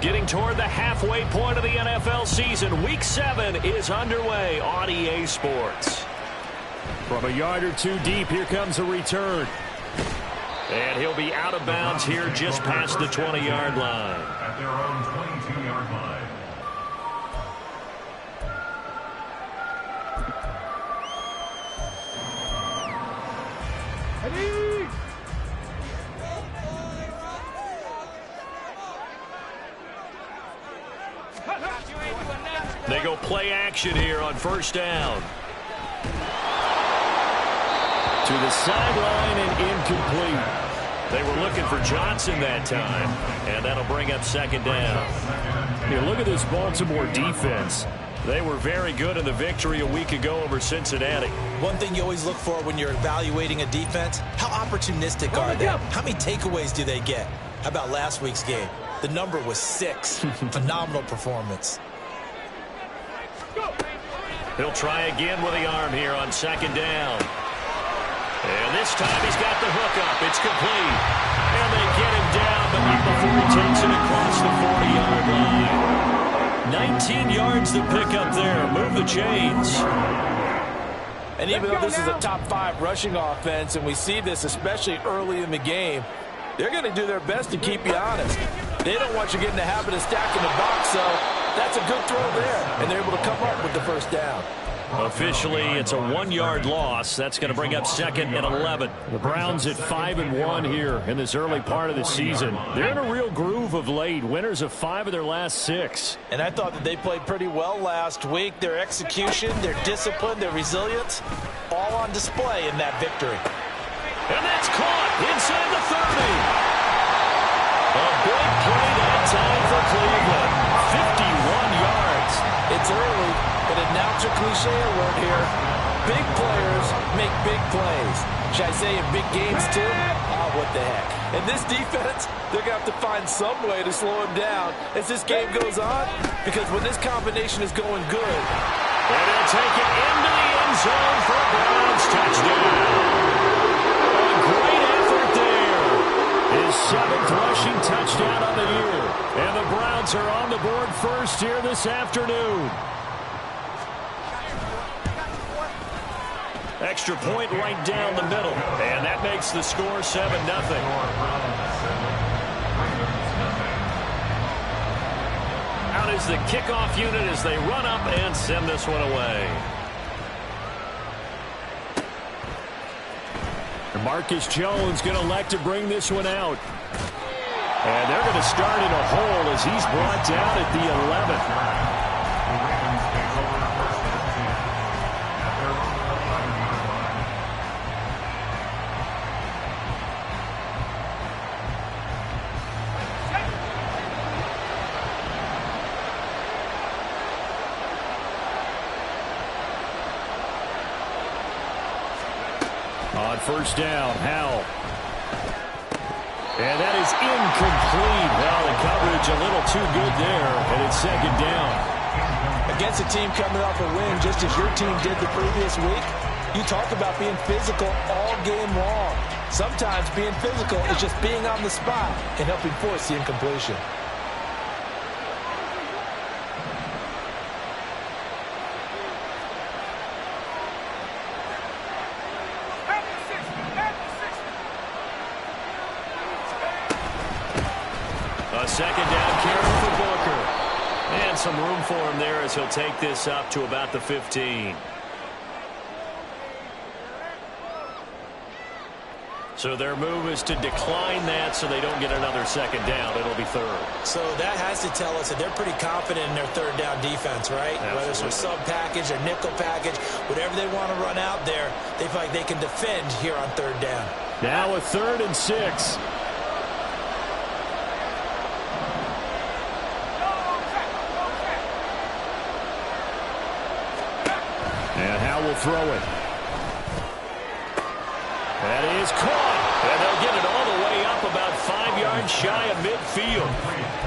Getting toward the halfway point of the NFL season. Week 7 is underway on EA Sports. From a yard or two deep, here comes a return. And he'll be out of bounds here just past the 20-yard line. At their own 22-yard line. They go play action here on first down. To the sideline and incomplete. They were looking for Johnson that time, and that'll bring up second down. Here, look at this Baltimore defense. They were very good in the victory a week ago over Cincinnati. One thing you always look for when you're evaluating a defense, how opportunistic are they? How many takeaways do they get? How about last week's game? The number was 6. Phenomenal performance. He'll try again with the arm here on second down. And this time he's got the hook up. It's complete. And they get him down, but not before he takes it across the 40-yard line. 19 yards to pick up there. Move the chains. And even though this is a top 5 rushing offense, and we see this especially early in the game, they're going to do their best to keep you honest. They don't want you getting the habit of stacking the box, so that's a good throw there. And they're able to come up with the first down. Officially, it's a 1-yard loss. That's going to bring up second and 11. The Browns at 5-1 here in this early part of the season. They're in a real groove of late. Winners of 5 of their last 6. And I thought that they played pretty well last week. Their execution, their discipline, their resilience, all on display in that victory. And that's caught inside the 30. A big play that time for Cleveland. 51 yards. It's early, but it now to cliche alert here. Big players make big plays. Should I say in big games too? Oh, what the heck. And this defense, they're going to have to find some way to slow him down as this game goes on, because when this combination is going good. And he'll take it into the end zone for a Browns touchdown. A great effort there. His 7th rushing touchdown on the year. And the Browns are on the board first here this afternoon. Extra point right down the middle. And that makes the score 7-0. Out is the kickoff unit as they run up and send this one away. And Marcus Jones going to elect to bring this one out. And they're going to start in a hole as he's brought down at the 11. On first down, Howell. And that is incomplete. Well, the coverage a little too good there, and it's second down. Against a team coming off a win, just as your team did the previous week, you talk about being physical all game long. Sometimes being physical is just being on the spot and helping force the incompletion. Second down carry for Booker. And some room for him there as he'll take this up to about the 15. So their move is to decline that so they don't get another second down. It'll be third. So that has to tell us that they're pretty confident in their third down defense, right? Absolutely. Whether it's a sub package or nickel package, whatever they want to run out there, they feel like they can defend here on third down. Now a 3rd and 6. And Howell will throw it. That is caught. And they'll get it all the way up about 5 yards shy of midfield.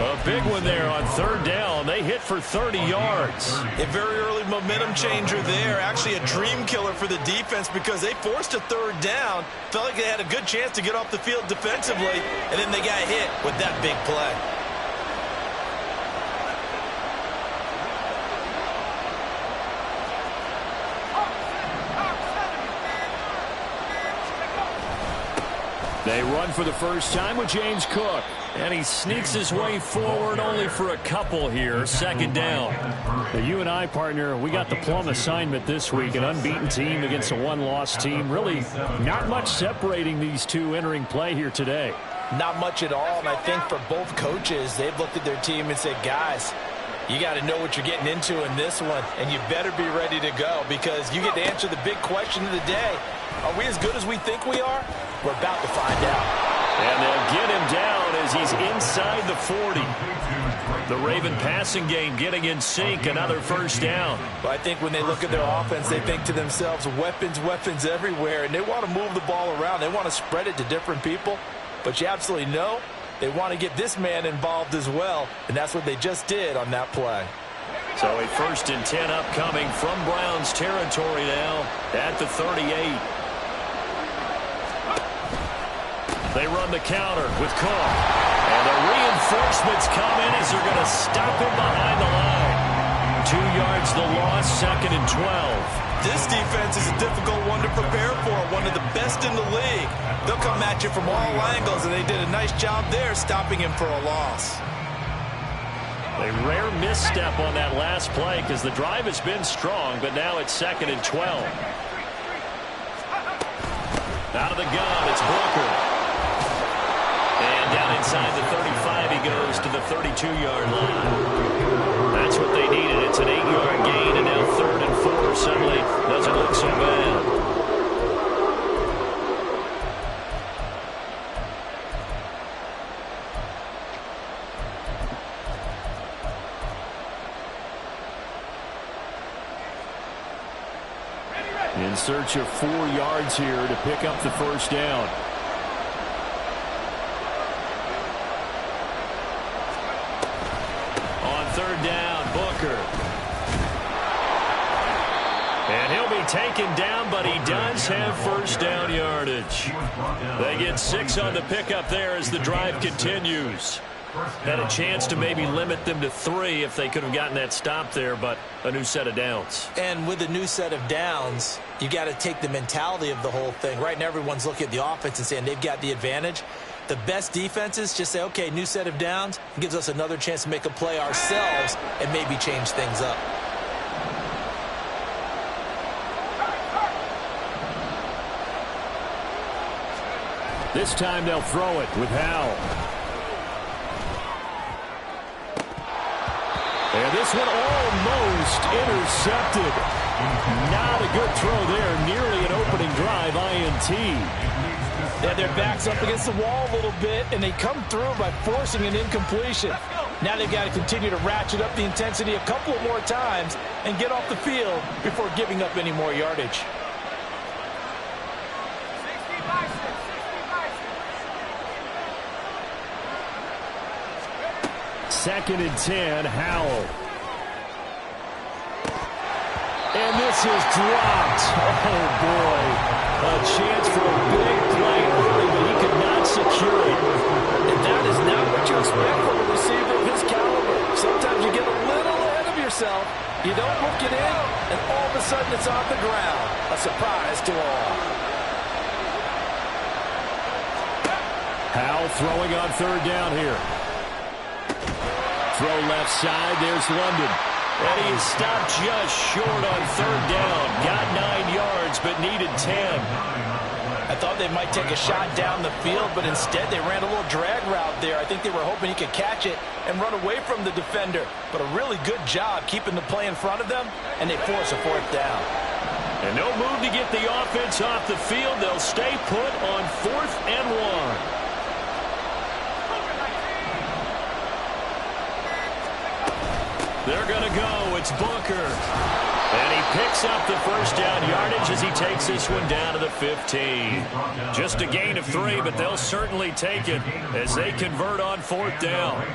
A big one there on third down. They hit for 30 yards. A very early momentum changer there. Actually a dream killer for the defense because they forced a third down. Felt like they had a good chance to get off the field defensively. And then they got hit with that big play. They run for the first time with James Cook. And he sneaks his way forward only for a couple here. Second down. The U&I partner, we got the plum assignment this week. An unbeaten team against a one-loss team. Really not much separating these two entering play here today. Not much at all, and I think for both coaches, they've looked at their team and said, guys, you got to know what you're getting into in this one, and you better be ready to go because you get to answer the big question of the day. Are we as good as we think we are? We're about to find out. And they'll get him down as he's inside the 40. The Raven passing game getting in sync, another first down. But I think when they look at their offense, they think to themselves, weapons, weapons everywhere, and they want to move the ball around. They want to spread it to different people. But you absolutely know they want to get this man involved as well, and that's what they just did on that play. So a 1st and 10 upcoming from Browns territory now at the 38. They run the counter with Cook. And the reinforcements come in as they're going to stop him behind the line. 2 yards the loss, 2nd and 12. This defense is a difficult one to prepare for, one of the best in the league. They'll come at you from all angles, and they did a nice job there stopping him for a loss. A rare misstep on that last play because the drive has been strong, but now it's 2nd and 12. Out of the gun, it's Booker. And down inside the 35, he goes to the 32-yard line. That's what they needed. It's an 8-yard gain, and now 3rd and 4. Suddenly doesn't look so bad. In search of 4 yards here to pick up the first down. On 3rd down, Booker. And he'll be taken down, but he does have first down yardage. They get 6 on the pickup there as the drive continues. Had a chance to maybe limit them to 3 if they could have gotten that stop there, but a new set of downs. And with a new set of downs, you got to take the mentality of the whole thing. Right now, everyone's looking at the offense and saying they've got the advantage. The best defenses just say, okay, new set of downs. It gives us another chance to make a play ourselves and maybe change things up. This time they'll throw it with Howell. And this one almost intercepted. Not a good throw there. Nearly an opening drive INT. Yeah, their back's up against the wall a little bit, and they come through by forcing an incompletion. Now they've got to continue to ratchet up the intensity a couple of more times and get off the field before giving up any more yardage. Second and 10, Howell. And this is dropped. Oh, boy. A chance for a big play early, but he could not secure it. And that is not what you expect from a receiver of his caliber. Sometimes you get a little ahead of yourself. You don't look it in, and all of a sudden it's on the ground. A surprise to all. Howell throwing on 3rd down here. Throw left side. There's London. And he is stopped just short on 3rd down. Got 9 yards, but needed 10. I thought they might take a shot down the field, but instead they ran a little drag route there. I think they were hoping he could catch it and run away from the defender. But a really good job keeping the play in front of them, and they force a 4th down. And no move to get the offense off the field. They'll stay put on 4th and 1. They're going to go. It's Booker. And he picks up the first down yardage as he takes this one down to the 15. Just a gain of 3, but they'll certainly take it as they convert on 4th down.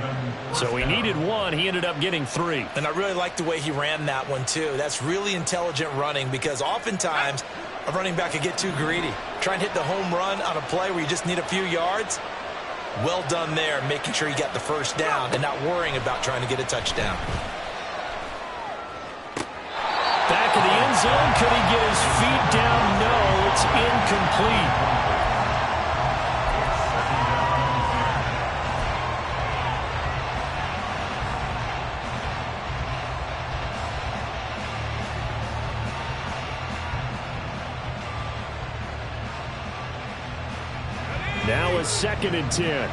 So he needed 1. He ended up getting 3. And I really like the way he ran that one, too. That's really intelligent running because oftentimes a running back could get too greedy. Try and hit the home run on a play where you just need a few yards. Well done there, making sure you got the first down and not worrying about trying to get a touchdown. Back in the end zone. Could he get his feet down? No, it's incomplete. a 2nd and 10.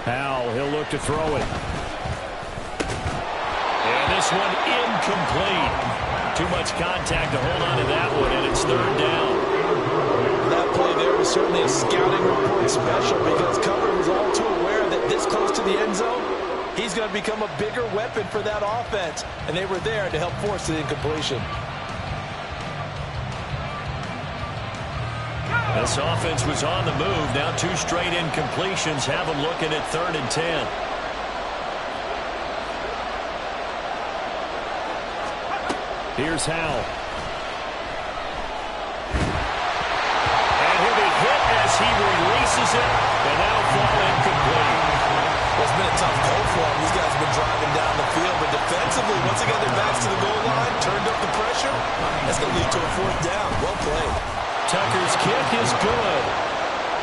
Powell, he'll look to throw it. And this one incomplete. Too much contact to hold on to that one, and it's 3rd down. That play there was certainly a scouting report special because Cover was all too aware that this close to the end zone, he's going to become a bigger weapon for that offense, and they were there to help force the incompletion. This offense was on the move. Now 2 straight incompletions have them looking at 3rd and 10. Here's Howell. And he'll be hit as he releases it, and that'll fall incomplete. Well, it's been a tough goal for him. These guys have been driving down the field, but defensively, once they got their backs to the goal line, turned up the pressure, that's going to lead to a 4th down. Well played. Tucker's kick is good.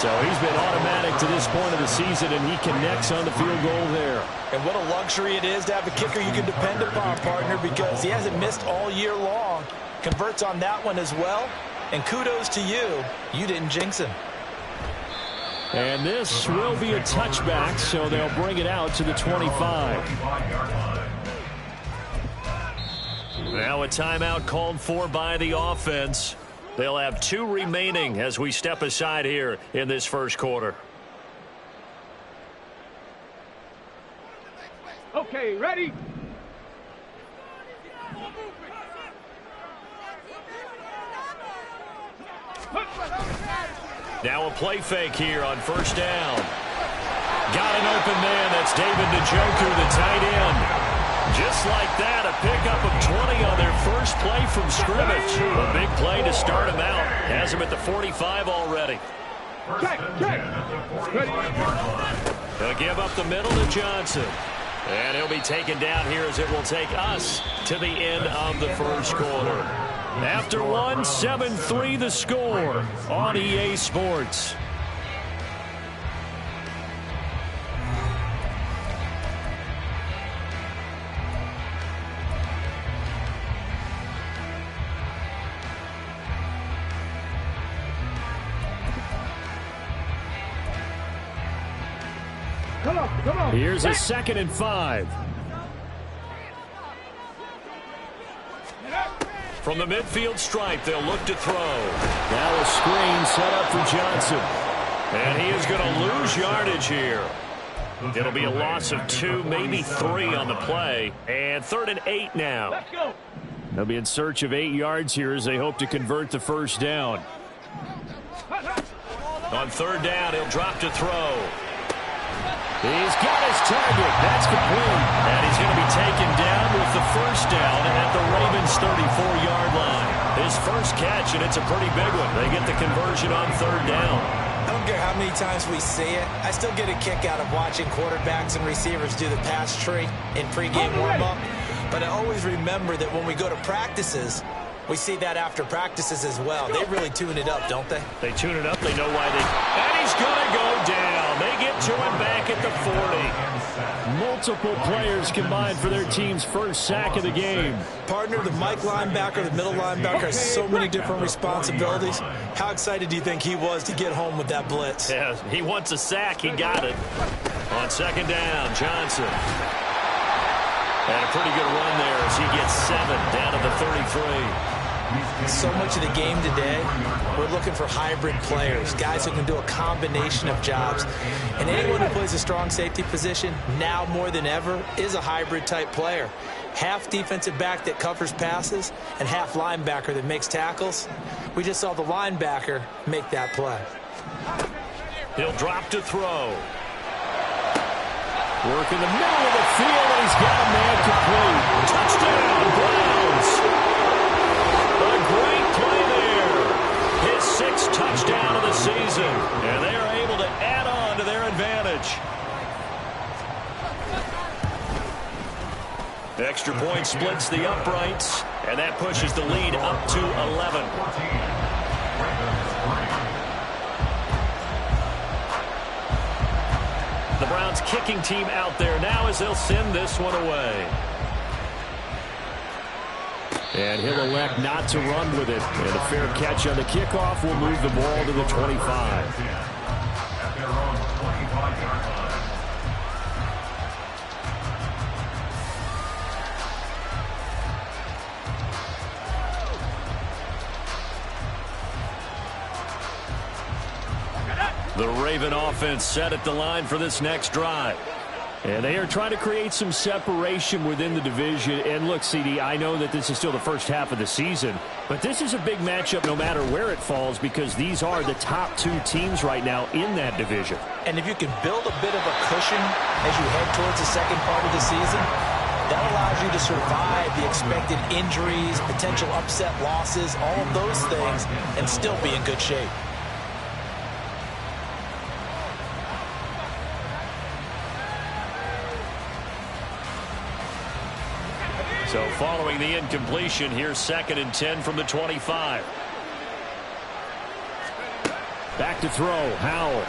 So he's been automatic to this point of the season, and he connects on the field goal there. And what a luxury it is to have a kicker you can depend upon, partner, because he hasn't missed all year long. Converts on that one as well. And kudos to you. You didn't jinx him. And this will be a touchback, so they'll bring it out to the 25. Now a timeout called for by the offense. They'll have 2 remaining as we step aside here in this first quarter. Okay, ready? Now a play fake here on 1st down. Got an open man. That's David Njoku, the tight end. Just like that, a pickup of 20 on their first play from scrimmage. A big play to start him out. Has him at the 45 already. They'll give up the middle to Johnson. And he'll be taken down here as it will take us to the end of the first quarter. After one, 7-3 the score on EA Sports. Come on. Here's a 2nd and 5. From the midfield stripe, they'll look to throw. Now a screen set up for Johnson. And he is going to lose yardage here. It'll be a loss of 2, maybe 3 on the play. And 3rd and 8 now. Let's go. They'll be in search of 8 yards here as they hope to convert the 1st down. On 3rd down, he'll drop to throw. He's got his target. That's complete. And he's going to be taken down with the 1st down at the Ravens' 34-yard line. His first catch, and it's a pretty big one. They get the conversion on 3rd down. I don't care how many times we see it. I still get a kick out of watching quarterbacks and receivers do the pass tree in pregame warm-up. But I always remember that when we go to practices, we see that after practices as well. They really tune it up, don't they? They tune it up. They know why they... And he's going to go down. They get to him back at the 40. Multiple players combined for their team's first sack of the game. Partner, the Mike linebacker, the middle linebacker has so many different responsibilities. How excited do you think he was to get home with that blitz? Yeah, he wants a sack. He got it. On 2nd down, Johnson. And a pretty good run there as he gets 7 down to the 33. So much of the game today, we're looking for hybrid players, guys who can do a combination of jobs. And anyone who plays a strong safety position, now more than ever, is a hybrid type player. Half defensive back that covers passes and half linebacker that makes tackles. We just saw the linebacker make that play. He'll drop to throw. Work in the middle of the field, and he's got a man complete. Touchdown, Browns! A great play there. His 6th touchdown of the season. And they are able to add on to their advantage. The extra point splits the uprights, and that pushes the lead up to 11. The Browns kicking team out there now as they'll send this one away. And he'll elect not to run with it. And a fair catch on the kickoff will move the ball to the 25. At their own 25-yard line. The Raven offense set at the line for this next drive. And they are trying to create some separation within the division. And look, CD, I know that this is still the first half of the season, but this is a big matchup no matter where it falls because these are the top two teams right now in that division. And if you can build a bit of a cushion as you head towards the second part of the season, that allows you to survive the expected injuries, potential upset losses, all of those things, and still be in good shape. So following the incompletion, here's 2nd and 10 from the 25. Back to throw, Howell.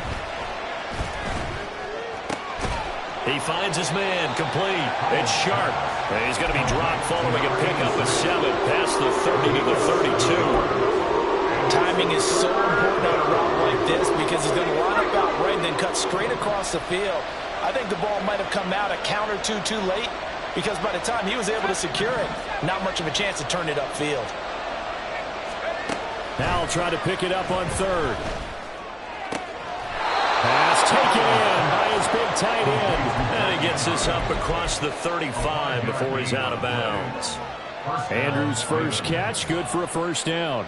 He finds his man, complete. It's Sharp. And he's going to be dropped following a pickup of 7 past the 30 to the 32. Timing is so important on a route like this because he's going to line up out right and then cut straight across the field. I think the ball might have come out a count or two too late, because by the time he was able to secure it, not much of a chance to turn it upfield. Now he'll try to pick it up on 3rd. Pass taken in by his big tight end. And he gets this up across the 35 before he's out of bounds. Andrews' first catch, good for a first down.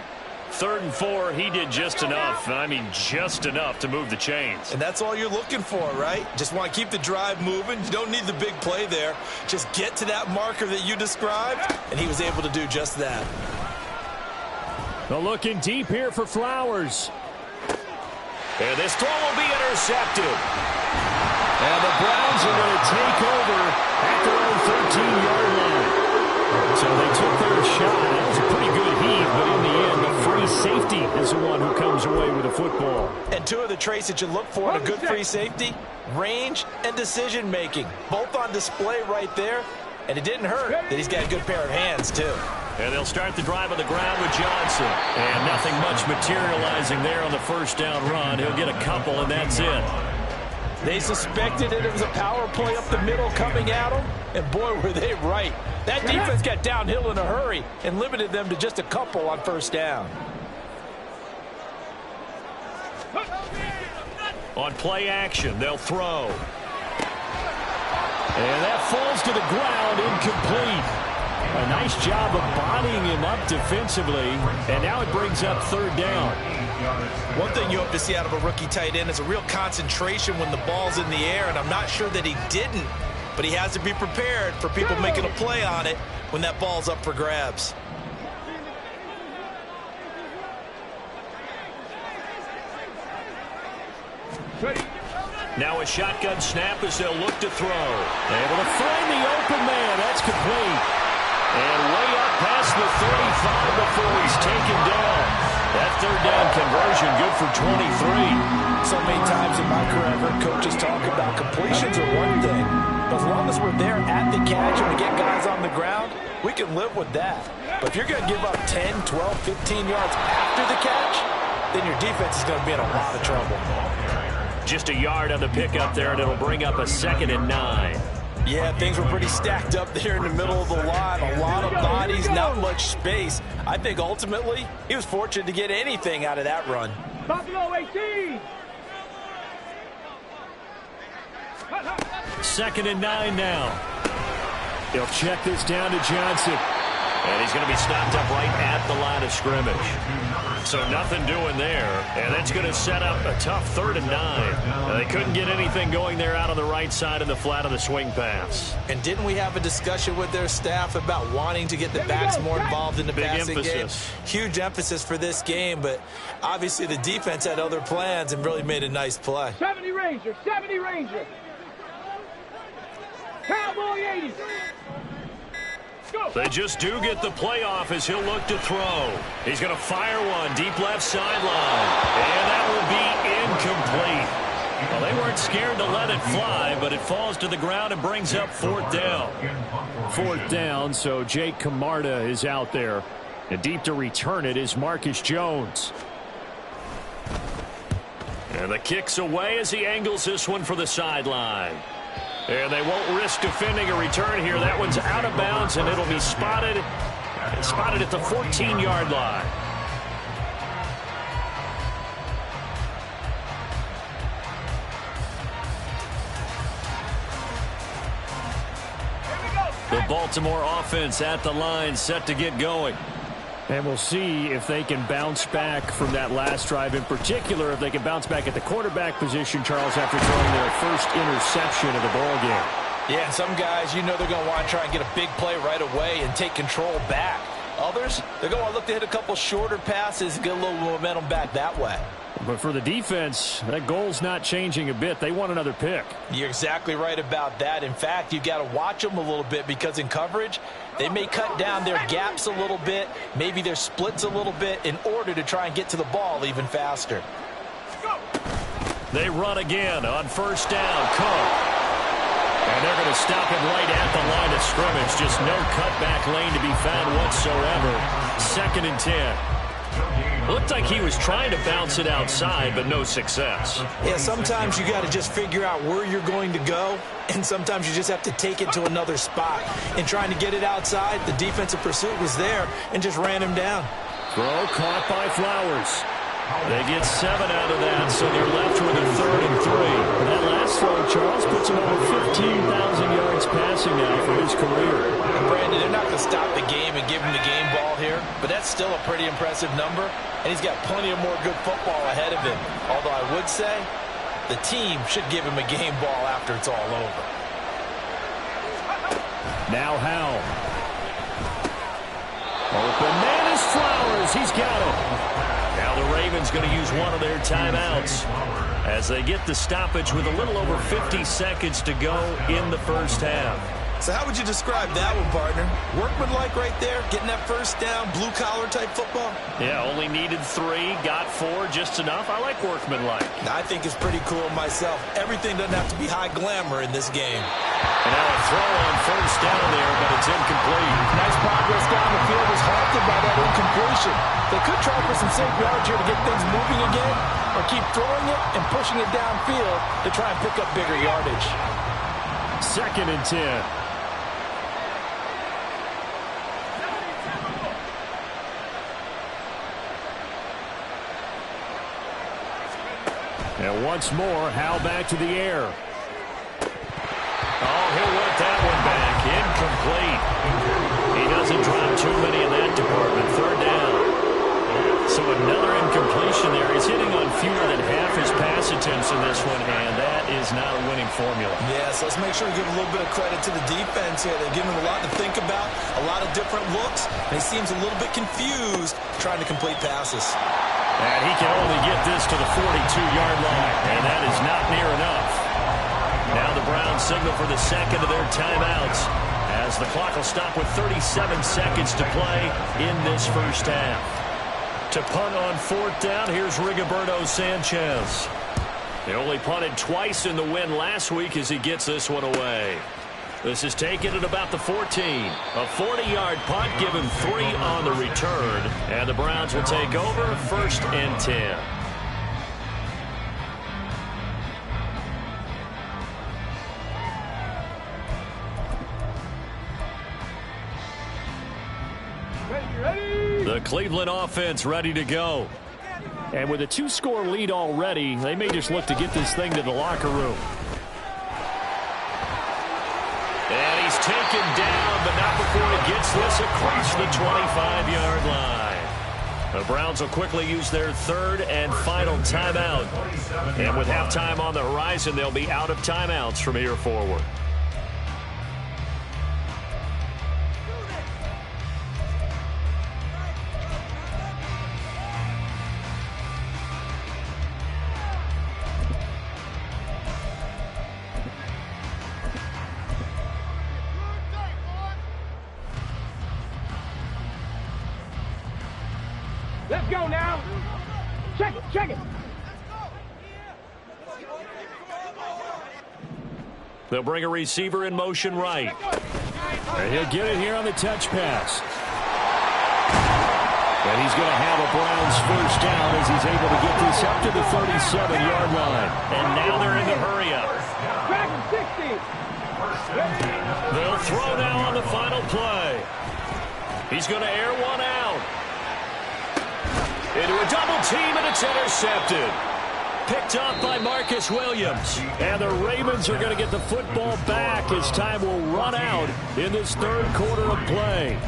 3rd and 4, he did just enough. I mean, just enough to move the chains. And that's all you're looking for, right? Just want to keep the drive moving. You don't need the big play there. Just get to that marker that you described, and he was able to do just that. Well, looking deep here for Flowers. And this throw will be intercepted. And the Browns are going to take over at their own 13-yard line. So they took their shot. That was a pretty good heave, but in the end, the free safety is the one who comes away with the football. And two of the traits that you look for in a good free safety, range and decision-making, both on display right there. And it didn't hurt that he's got a good pair of hands, too. And they'll start the drive on the ground with Johnson. And nothing much materializing there on the first down run. He'll get a couple, and that's it. They suspected that it was a power play up the middle coming at them, and boy, were they right. That defense got downhill in a hurry and limited them to just a couple on first down. On play action, they'll throw. And that falls to the ground, incomplete. A nice job of bodying him up defensively, and now it brings up 3rd down. One thing you hope to see out of a rookie tight end is a real concentration when the ball's in the air, and I'm not sure that he didn't, but he has to be prepared for people making a play on it when that ball's up for grabs. Now a shotgun snap as they'll look to throw. Able to find the open man. That's complete. And way up past the 35 before he's taken down. That 3rd down conversion good for 23. So many times in my career, I've heard coaches talk about completions are one thing. But as long as we're there at the catch and we get guys on the ground, we can live with that. But if you're going to give up 10, 12, 15 yards after the catch, then your defense is going to be in a lot of trouble. Just a yard on the pickup there, and it'll bring up a 2nd and 9. Yeah, things were pretty stacked up there in the middle of the line. A lot of bodies, not much space. I think ultimately he was fortunate to get anything out of that run. Buffalo 18. 2nd and 9 now. They'll check this down to Johnson. And he's going to be stopped up right at the line of scrimmage. So nothing doing there. And that's going to set up a tough 3rd and 9. They couldn't get anything going there out on the right side in the flat of the swing pass. And didn't we have a discussion with their staff about wanting to get the backs more involved in the passing game? Huge emphasis for this game, but obviously the defense had other plans and really made a nice play. 70 Ranger, 70 Ranger. Cowboy 80. They just do get the playoff as he'll look to throw. He's going to fire one deep left sideline. And that will be incomplete. Well, they weren't scared to let it fly, but it falls to the ground and brings up 4th down. 4th down, so Jake Camarda is out there. And deep to return it is Marcus Jones. And the kick's away as he angles this one for the sideline. And they won't risk defending a return here. That one's out of bounds, and it'll be spotted at the 14-yard line. The Baltimore offense at the line, set to get going. And we'll see if they can bounce back from that last drive. In particular, if they can bounce back at the quarterback position, Charles, after throwing their first interception of the ball game. Yeah, and some guys, you know they're going to want to try and get a big play right away and take control back. Others, they're going to look to hit a couple shorter passes and get a little momentum back that way. But for the defense, that goal's not changing a bit. They want another pick. You're exactly right about that. In fact, you've got to watch them a little bit because in coverage, they may cut down their gaps a little bit, maybe their splits a little bit in order to try and get to the ball even faster. They run again on 1st down. Cook. And they're going to stop him right at the line of scrimmage. Just no cutback lane to be found whatsoever. 2nd and 10. Looked like he was trying to bounce it outside, but no success. Yeah, sometimes you got to just figure out where you're going to go, and sometimes you just have to take it to another spot. In trying to get it outside, the defensive pursuit was there and just ran him down. Throw caught by Flowers. They get 7 out of that, so they're left with a 3rd and 3. That last throw, Charles, puts him over 15,000 yards passing now for his career. And Brandon, they're not going to stop the game and give him the game ball here, but that's still a pretty impressive number, and he's got plenty of more good football ahead of him. Although I would say the team should give him a game ball after it's all over. Now Howell. Open man is Flowers. He's got it. Now the Ravens going to use one of their timeouts as they get the stoppage with a little over 50 seconds to go in the first half. So how would you describe that one, partner? Workmanlike right there, getting that first down, blue-collar type football? Yeah, only needed 3, got 4, just enough. I like workmanlike. I think it's pretty cool myself. Everything doesn't have to be high glamour in this game. And now a throw on 1st down there, but it's incomplete. Nice progress down the field was halted by that incompletion. They could try for some safe yards here to get things moving again, or keep throwing it and pushing it downfield to try and pick up bigger yardage. 2nd and 10. And once more, Howell back to the air. Oh, he'll work that one back. Incomplete. He doesn't drop too many in that department. 3rd down. So another incompletion there. He's hitting on fewer than half his pass attempts in this one, and that is not a winning formula. Yes, let's make sure we give a little bit of credit to the defense here. They've given him a lot to think about, a lot of different looks, and he seems a little bit confused trying to complete passes. And he can only get this to the 42-yard line, and that is not near enough. Now the Browns signal for the 2nd of their timeouts as the clock will stop with 37 seconds to play in this first half. To punt on 4th down, here's Rigoberto Sanchez. He only punted twice in the win last week as he gets this one away. This is taken at about the 14. A 40-yard punt, give him 3 on the return. And the Browns will take over 1st and 10. The Cleveland offense ready to go. And with a 2-score lead already, they may just look to get this thing to the locker room. And he's taken down, but not before he gets this across the 25-yard line. The Browns will quickly use their 3rd and final timeout. And with halftime on the horizon, they'll be out of timeouts from here forward. Let's go now. Check it, check it. They'll bring a receiver in motion right. And he'll get it here on the touch pass. And he's going to have a Browns first down as he's able to get this up to the 37-yard line. And now they're in the hurry-up. Back in 60. They'll throw now on the final play. He's going to air one out. Into a double team, and it's intercepted. Picked up by Marcus Williams. And the Ravens are going to get the football back as time will run out in this third quarter of play.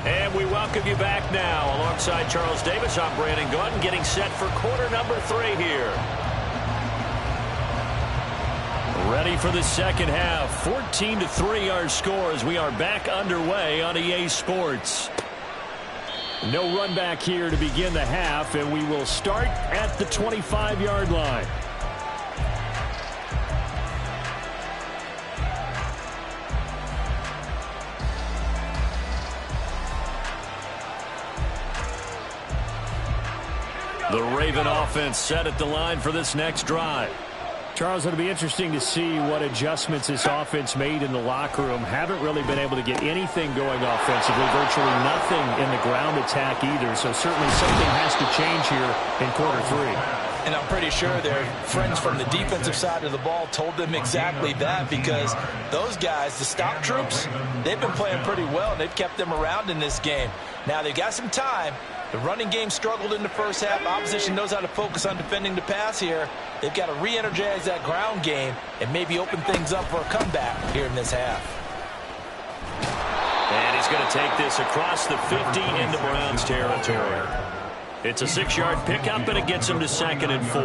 And we welcome you back now. Alongside Charles Davis, I'm Brandon Gaudin, getting set for quarter number 3 here. Ready for the second half. 14-3 our score as we are back underway on EA Sports. No run back here to begin the half, and we will start at the 25-yard line. The Raven offense set at the line for this next drive. Charles, it'll be interesting to see what adjustments this offense made in the locker room. Haven't really been able to get anything going offensively, virtually nothing in the ground attack either. So certainly something has to change here in quarter 3. And I'm pretty sure their friends from the defensive side of the ball told them exactly that, because those guys, the stop troops, they've been playing pretty well, and they've kept them around in this game. Now they've got some time. The running game struggled in the first half. Opposition knows how to focus on defending the pass here. They've got to re-energize that ground game and maybe open things up for a comeback here in this half. And he's going to take this across the 50 into Browns territory. It's a 6-yard pickup, and it gets him to 2nd and 4.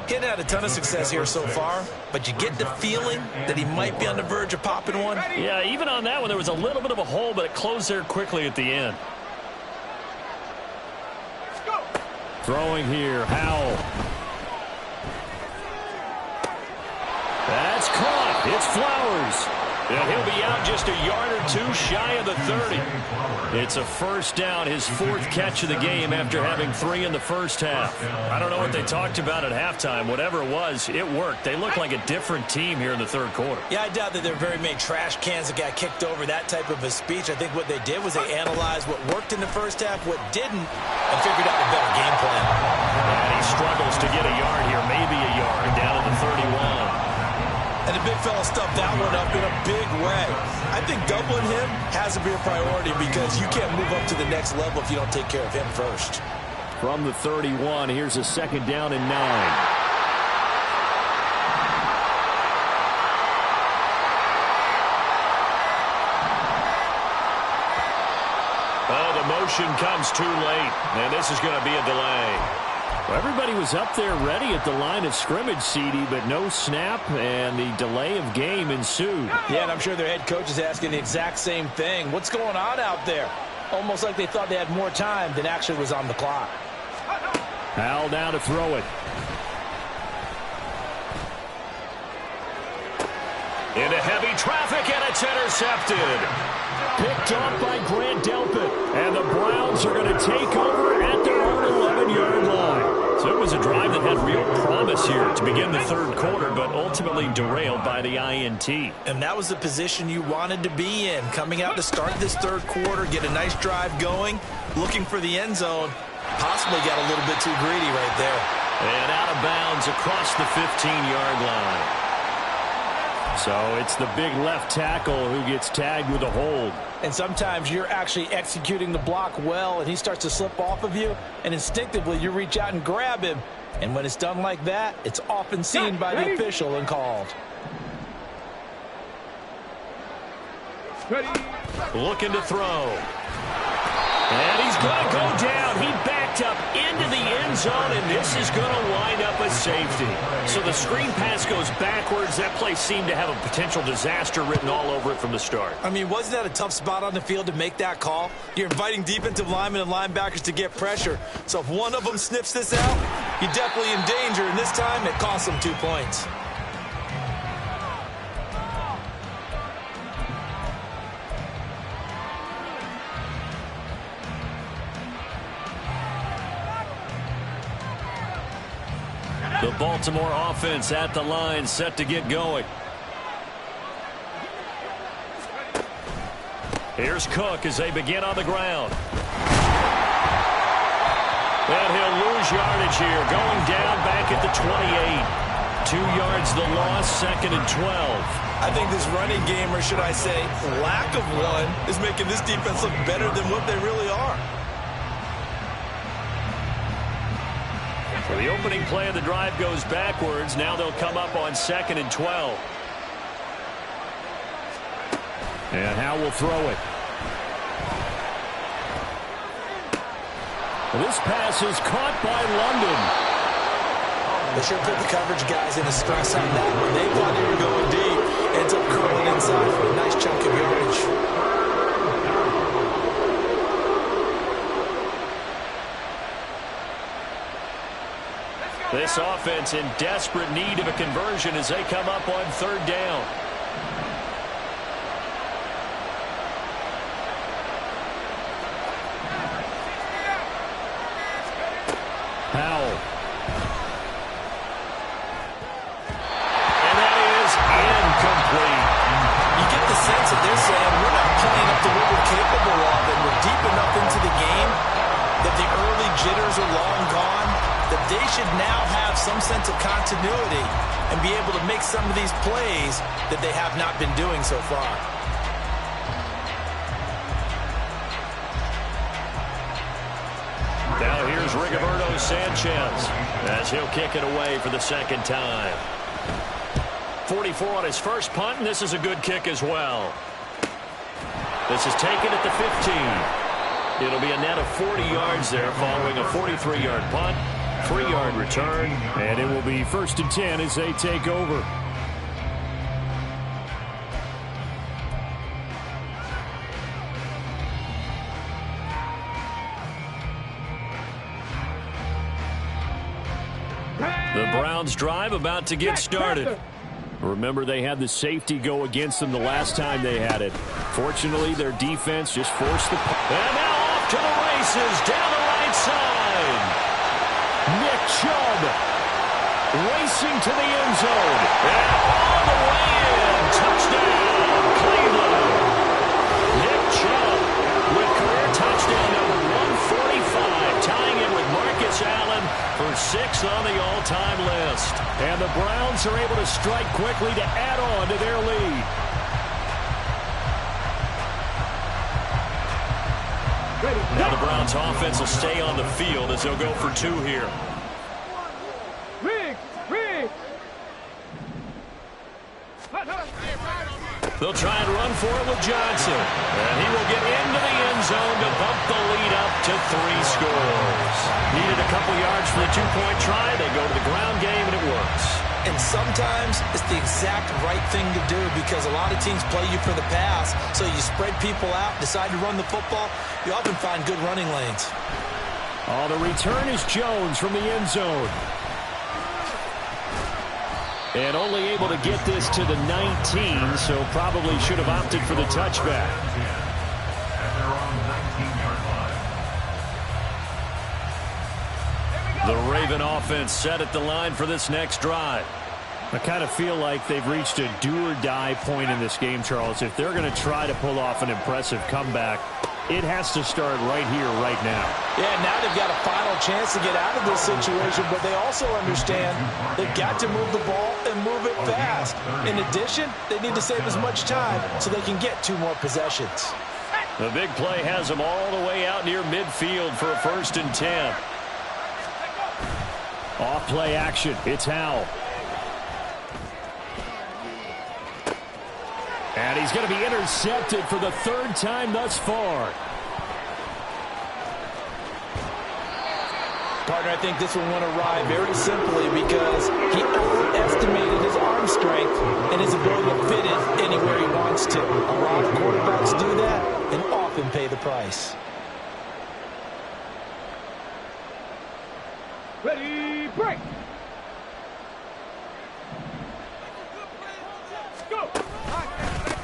He hadn't had a ton of success here so far, but you get the feeling that he might be on the verge of popping one. Yeah, even on that one, there was a little bit of a hole, but it closed there quickly at the end. Throwing here, Howell. That's caught. It's Flowers. And he'll be out just a yard or 2 shy of the 30. It's a first down, his 4th catch of the game after having 3 in the first half. I don't know what they talked about at halftime. Whatever it was, it worked. They look like a different team here in the third quarter. Yeah, I doubt that there are very many trash cans that got kicked over, that type of a speech. I think what they did was they analyzed what worked in the first half, what didn't, and figured out a better game plan. And he struggles to get a yard here, maybe a yard, down to the 31. And the big fella stuffed that one up in a big way. I think doubling him has to be a priority, because you can't move up to the next level if you don't take care of him first. From the 31, here's a 2nd down and 9. Oh, the motion comes too late, and this is going to be a delay. Well, everybody was up there ready at the line of scrimmage, CD, but no snap, and the delay of game ensued. Yeah, and I'm sure their head coach is asking the exact same thing. What's going on out there? Almost like they thought they had more time than actually was on the clock. Howell down to throw it. Into heavy traffic, and it's intercepted. Picked off by Grant Delpit. And the Browns are going to take over at their own 11-yard line. So it was a drive that had real promise here to begin the third quarter, but ultimately derailed by the INT. And that was the position you wanted to be in, coming out to start this third quarter, get a nice drive going, looking for the end zone. Possibly got a little bit too greedy right there. And out of bounds across the 15-yard line. So it's the big left tackle who gets tagged with a hold. And sometimes you're actually executing the block well, and he starts to slip off of you, and instinctively you reach out and grab him. And when it's done like that, it's often seen by the official and called. Looking to throw. And he's going to go down. He backed up into the end zone, and this is going to wind up a safety. So the screen pass goes backwards. That play seemed to have a potential disaster written all over it from the start. I mean, wasn't that a tough spot on the field to make that call? You're inviting defensive linemen and linebackers to get pressure. So if one of them sniffs this out, you're definitely in danger. And this time, it cost them 2 points. The Baltimore offense at the line, set to get going. Here's Cook as they begin on the ground. And he'll lose yardage here, going down back at the 28. 2 yards the loss, 2nd and 12. I think this running game, or should I say lack of one, is making this defense look better than what they really are. So the opening play of the drive goes backwards. Now they'll come up on 2nd and 12. And Howe will throw it. This pass is caught by London. They sure put the coverage guys in a stress on that one. They thought they were going deep. Ends up curling inside for a nice chunk of yardage. This offense in desperate need of a conversion as they come up on 3rd down. Powell. And that is incomplete. You get the sense that they're saying we're not playing up to what we're capable of, and we're deep enough into the game that the early jitters are long gone, that they should now have some sense of continuity and be able to make some of these plays that they have not been doing so far. Now here's Rigoberto Sanchez as he'll kick it away for the 2nd time. 44 on his first punt, and this is a good kick as well. This is taken at the 15. It'll be a net of 40 yards there following a 43-yard punt, 3-yard return, and it will be 1st and 10 as they take over. The Browns drive about to get started. Remember, they had the safety go against them the last time they had it. Fortunately, their defense just forced the... And now off to the races down the right side. Nick Chubb racing to the end zone. And all the way in. Touchdown, Cleveland. Nick Chubb with career touchdown number 145, tying it with Marcus Allen for 6th on the all-time list. And the Browns are able to strike quickly to add on to their lead. Now the Browns offense will stay on the field as they'll go for 2 here. They'll try and run for it with Johnson. And he will get into the end zone to bump the lead up to 3 scores. Needed a couple yards for the 2-point try. They go to the ground game, and it works. And sometimes it's the exact right thing to do because a lot of teams play you for the pass. So you spread people out, decide to run the football. You often find good running lanes. Oh, the return is Jones from the end zone. And only able to get this to the 19, so probably should have opted for the touchback. The Raven offense set at the line for this next drive. I kind of feel like they've reached a do-or-die point in this game, Charles. If they're going to try to pull off an impressive comeback, it has to start right here, right now. Yeah, now they've got a final chance to get out of this situation, but they also understand they've got to move the ball and move it fast. In addition, they need to save as much time so they can get 2 more possessions. The big play has them all the way out near midfield for a 1st and 10. Off play action. It's Howe. And he's going to be intercepted for the 3rd time thus far. Partner, I think this one went awry very simply because he overestimated his arm strength and his ability to fit it anywhere he wants to. A lot of quarterbacks do that and often pay the price. Ready, break. Go.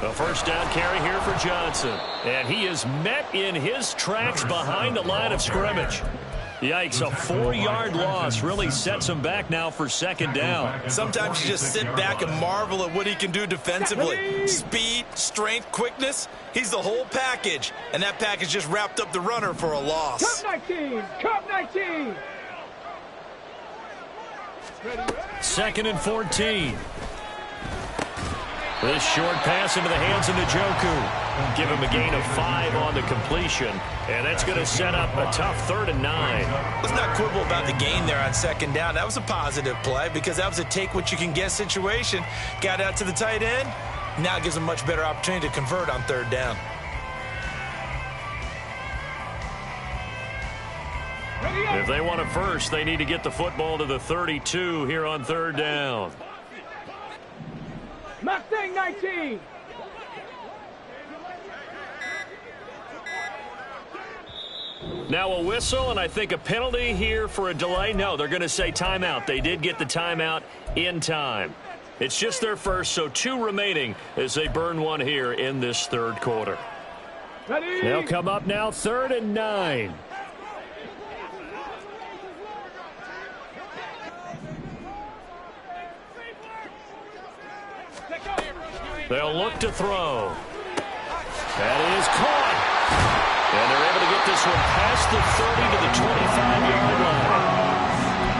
A 1st down carry here for Johnson. And he is met in his tracks behind the line of scrimmage. Yikes, a 4-yard loss really sets him back now for second down. Sometimes you just sit back and marvel at what he can do defensively. Speed, strength, quickness. He's the whole package. And that package just wrapped up the runner for a loss. Cup 19! Cup 19! Second and 14. This short pass into the hands of Njoku. Give him a gain of 5 on the completion. And that's going to set up a tough 3rd and 9. Let's not quibble about the gain there on second down. That was a positive play because that was a take-what-you-can-get situation. Got out to the tight end. Now it gives him a much better opportunity to convert on 3rd down. If they want it first, they need to get the football to the 32 here on 3rd down. Mustang 19! Now a whistle, and I think a penalty here for a delay. No, they're going to say timeout. They did get the timeout in time. It's just their first, so 2 remaining as they burn one here in this 3rd quarter. Ready? They'll come up now 3rd and 9. They'll look to throw. That is caught. And they're able to get this one past the 30 to the 25-yard line.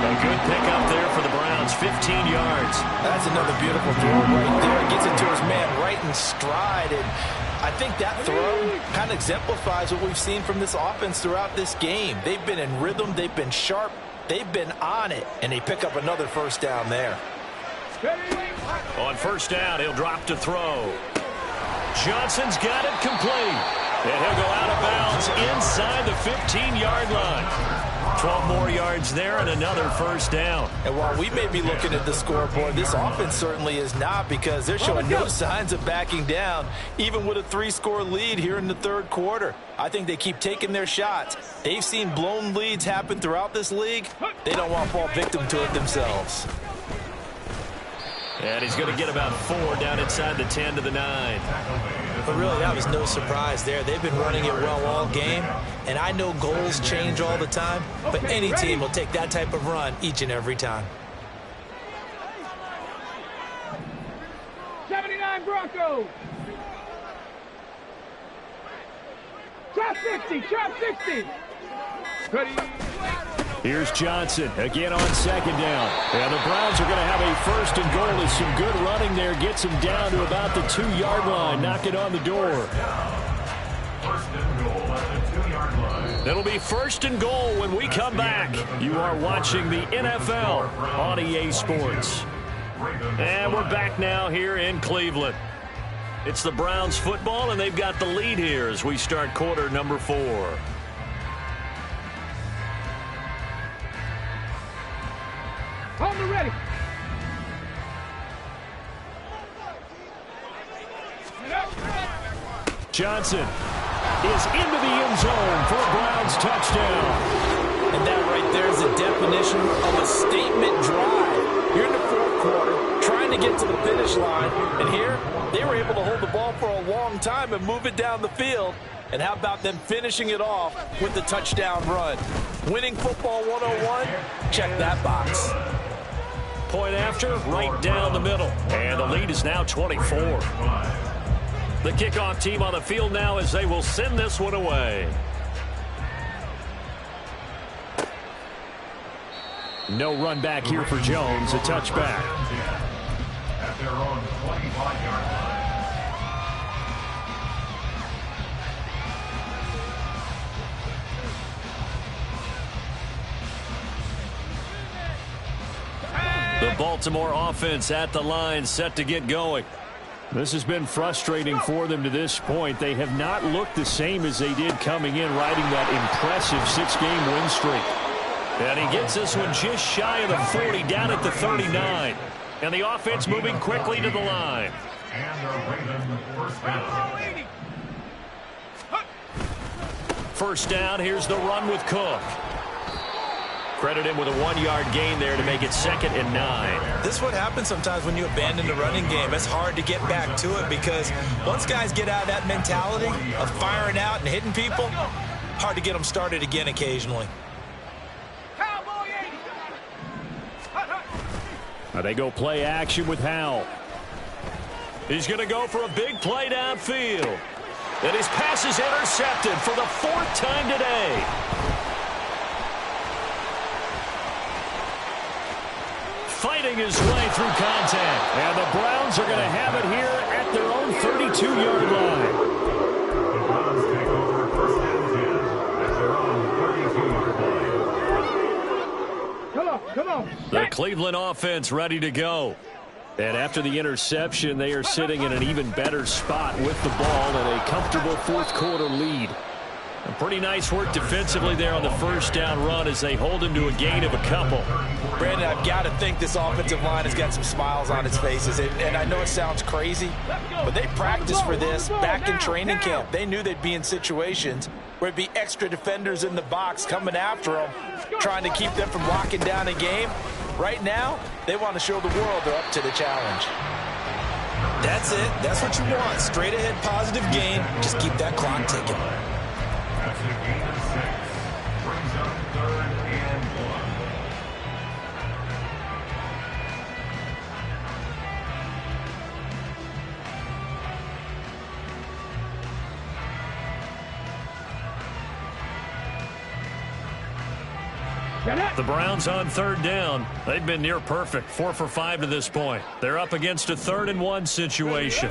A good pickup there for the Browns, 15 yards. That's another beautiful throw right there. Gets it to his man right in stride. And I think that throw kind of exemplifies what we've seen from this offense throughout this game. They've been in rhythm. They've been sharp. They've been on it. And they pick up another first down there. On first down, he'll drop to throw. Johnson's got it complete. And he'll go out of bounds inside the 15-yard line. 12 more yards there and another first down. And while we may be looking at the scoreboard, this offense certainly is not because they're showing no signs of backing down, even with a 3-score lead here in the 3rd quarter. I think they keep taking their shots. They've seen blown leads happen throughout this league. They don't want to fall victim to it themselves. And he's going to get about 4 down inside the 10 to the 9. But really, that was no surprise there. They've been running it well all game. And I know goals change all the time, but any team will take that type of run each and every time. 79 Broncos! Trap 60! Trap 60! Ready? Here's Johnson again on second down. And the Browns are going to have a first and goal as some good running there gets him down to about the 2-yard line. Knock it on the door. First and goal at the 2-yard line. It'll be first and goal when we come back. You are watching the NFL on EA Sports. And we're back now here in Cleveland. It's the Browns football, and they've got the lead here as we start quarter number 4. On the ready. Johnson is into the end zone for a Browns touchdown. And that right there is a definition of a statement drive. You're in the 4th quarter, trying to get to the finish line, and here they were able to hold the ball for a long time and move it down the field. And how about them finishing it off with the touchdown run? Winning football 101, check that box. Point after, right down the middle. And the lead is now 24. The kickoff team on the field now as they will send this one away. No run back here for Jones, a touchback. At their own 25-yard line. The Baltimore offense at the line, set to get going. This has been frustrating for them to this point. They have not looked the same as they did coming in, riding that impressive 6-game win streak. And he gets this one just shy of the 40, down at the 39. And the offense moving quickly to the line. And the Ravens first down. First down, here's the run with Cook. Credit him with a 1-yard gain there to make it 2nd and 9. This is what happens sometimes when you abandon the running game. It's hard to get back to it because once guys get out of that mentality of firing out and hitting people, hard to get them started again occasionally. They go play action with Howell. He's going to go for a big play downfield. And his pass is intercepted for the 4th time today. Fighting his way through contact. And the Browns are going to have it here at their own 32-yard line. The Browns take over 1st and 10 at their own 32-yard line. Come on. The Cleveland offense ready to go. And after the interception, they are sitting in an even better spot with the ball and a comfortable 4th quarter lead. And pretty nice work defensively there on the 1st down run as they hold him to a gain of a couple. Brandon, I've got to think this offensive line has got some smiles on its faces. And I know it sounds crazy, but they practiced for this back in training camp. They knew they'd be in situations where it'd be extra defenders in the box coming after them, trying to keep them from locking down a game. Right now, they want to show the world they're up to the challenge. That's it. That's what you want. Straight ahead positive gain. Just keep that clock ticking. That's a gain of 6. Brings up 3rd and 1. The Browns on 3rd down. They've been near perfect. 4 for 5 to this point. They're up against a 3rd and 1 situation.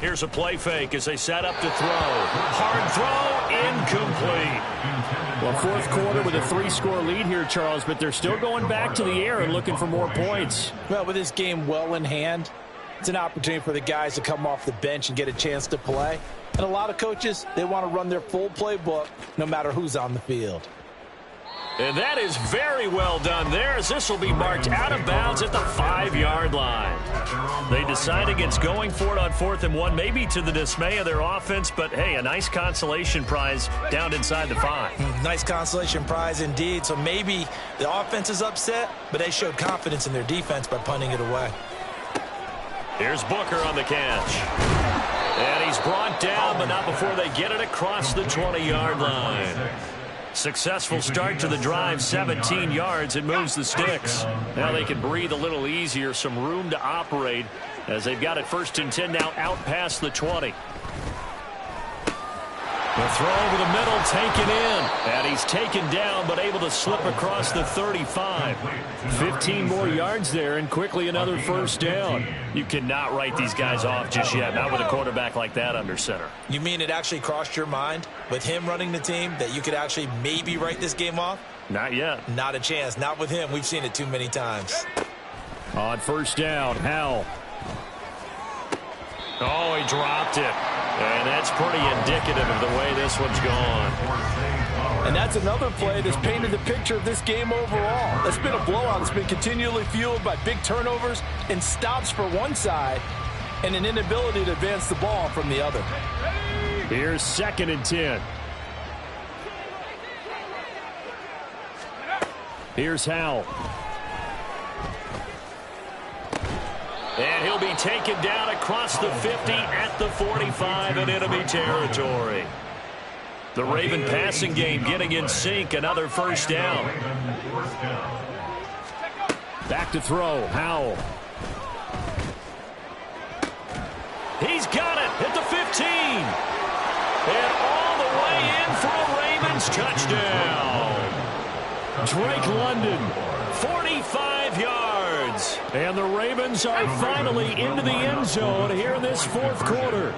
Here's a play fake as they set up to throw. Hard throw, incomplete. Well, 4th quarter with a 3-score lead here, Charles, but they're still going back to the air and looking for more points. Well, with this game well in hand, it's an opportunity for the guys to come off the bench and get a chance to play. And a lot of coaches, they want to run their full playbook no matter who's on the field. And that is very well done there, as this will be marked out of bounds at the 5-yard line. They decide against going for it on 4th and 1, maybe to the dismay of their offense, but hey, a nice consolation prize down inside the 5. Nice consolation prize indeed. So maybe the offense is upset, but they showed confidence in their defense by punting it away. Here's Booker on the catch. And he's brought down, but not before they get it across the 20-yard line. Successful start to the drive, 17 yards, and moves the sticks. Now they can breathe a little easier, some room to operate as they've got it 1st and 10 now out past the 20. The throw over the middle taken in, and he's taken down but able to slip across the 35. 15 more yards there, and quickly another 1st down. You cannot write these guys off just yet, not with a quarterback like that under center. You mean it actually crossed your mind with him running the team that you could actually maybe write this game off? Not yet. Not a chance. Not with him. We've seen it too many times. On 1st down, Howell. Oh, he dropped it. And that's pretty indicative of the way this one's gone. And that's another play that's painted the picture of this game overall. It's been a blowout. It's been continually fueled by big turnovers and stops for one side and an inability to advance the ball from the other. Here's 2nd and 10. Here's Howell. And he'll be taken down across the 50 at the 45 in enemy territory. The Raven passing game getting in sync. Another 1st down. Back to throw. Howell. He's got it at the 15. And all the way in for a Ravens touchdown. Drake London. 45 yards. And the Ravens are finally into the end zone here in this 4th quarter.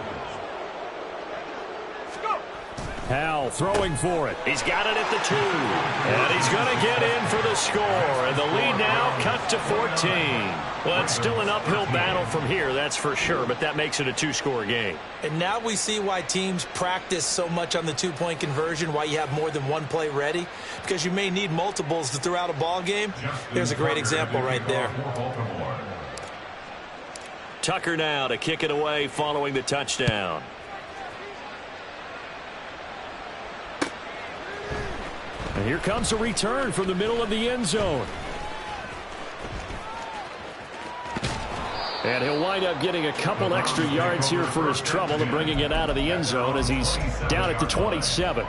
Howell throwing for it. He's got it at the 2. And he's going to get in for the score. And the lead now cut to 14. Well, it's still an uphill battle from here, that's for sure. But that makes it a 2-score game. And now we see why teams practice so much on the 2-point conversion, why you have more than one play ready. Because you may need multiples to throw out a ball game. There's a great example right there. Tucker now to kick it away following the touchdown. And here comes a return from the middle of the end zone. And he'll wind up getting a couple extra yards here for his trouble and bringing it out of the end zone as he's down at the 27.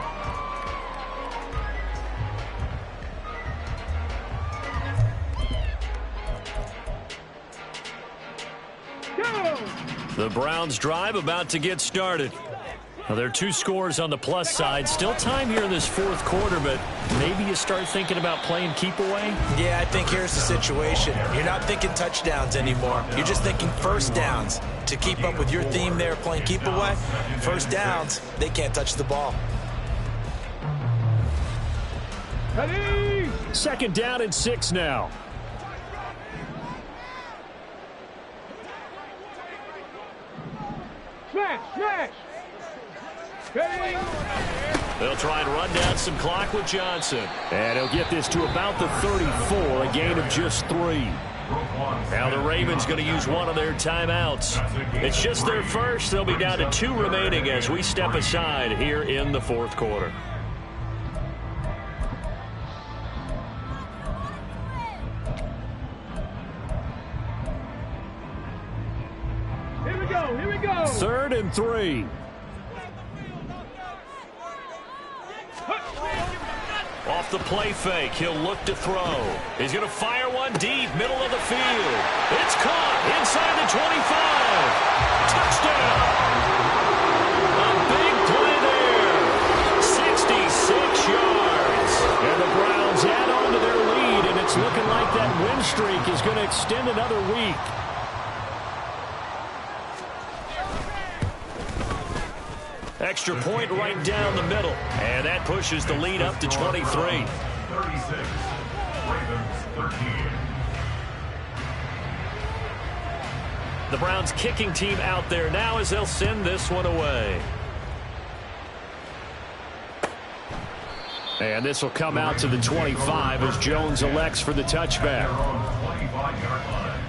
The Browns drive about to get started. Now, there are 2 scores on the plus side. Still time here in this fourth quarter, but maybe you start thinking about playing keep away? Yeah, I think here's the situation. You're not thinking touchdowns anymore. You're just thinking first downs. To keep up with your theme there, playing keep away, first downs, they can't touch the ball. Ready? 2nd down and 6 now. Smash, smash. Ready? They'll try and run down some clock with Johnson. And he'll get this to about the 34, a gain of just 3. Now the Ravens going to use one of their timeouts. It's just their first. They'll be down to 2 remaining as we step aside here in the fourth quarter. Here we go, here we go. 3rd and 3. Off the play fake, he'll look to throw. He's going to fire one deep, middle of the field. It's caught inside the 25. Touchdown. A big play there. 66 yards. And the Browns add on to their lead, and it's looking like that win streak is going to extend another week. Extra point right down the middle. And that pushes the lead up to 23. 36. Ravens 13. The Browns kicking team out there now as they'll send this one away. And this will come out to the 25 as Jones elects for the touchback. On the 25-yard line.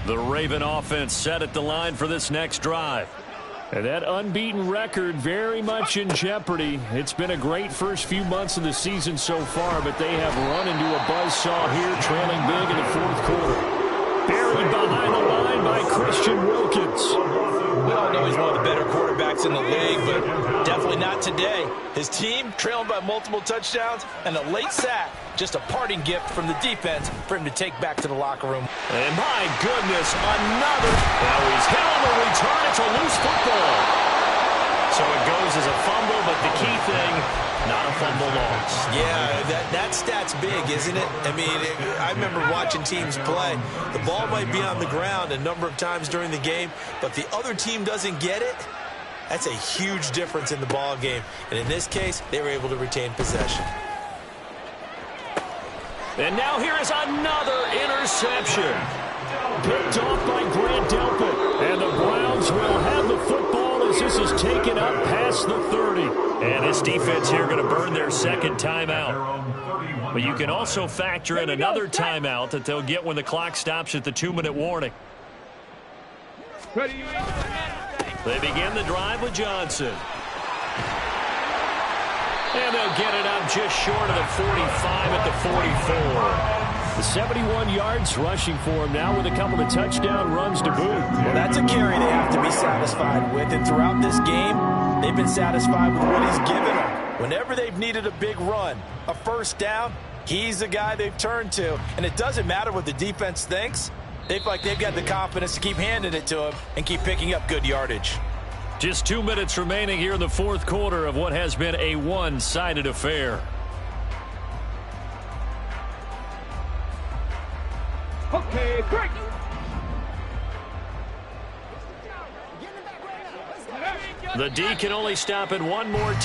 The Raven offense set at the line for this next drive. And that unbeaten record very much in jeopardy. It's been a great first few months of the season so far, but they have run into a buzzsaw here, trailing big in the fourth quarter. Buried behind the line by Christian Wilkins. We all know he's one of the better quarterbacks in the league, but definitely not today. His team trailing by multiple touchdowns and a late sack. Just a parting gift from the defense for him to take back to the locker room. And my goodness, another. Now he's hit on the return. It's a loose football. So it goes as a fumble, but the key thing, not a fumble loss. Yeah, that stat's big, isn't it? I mean, I remember watching teams play. The ball might be on the ground a number of times during the game, but the other team doesn't get it. That's a huge difference in the ball game. And in this case, they were able to retain possession. And now here is another interception. Picked off by Grant Delpit. And the Browns will have the football as this is taken up past the 30. And this defense here going to burn their second timeout. But you can also factor in another timeout that they'll get when the clock stops at the 2-minute warning. Ready? They begin the drive with Johnson. And they'll get it up just short of the 45 at the 44. The 71 yards rushing for him now with a couple of touchdown runs to boot. Well, that's a carry they have to be satisfied with. And throughout this game, they've been satisfied with what he's given them. Whenever they've needed a big run, a first down, he's the guy they've turned to. And it doesn't matter what the defense thinks. They feel like they've got the confidence to keep handing it to him and keep picking up good yardage. Just 2 minutes remaining here in the fourth quarter of what has been a one-sided affair. Okay, break. The D can only stop it one more time.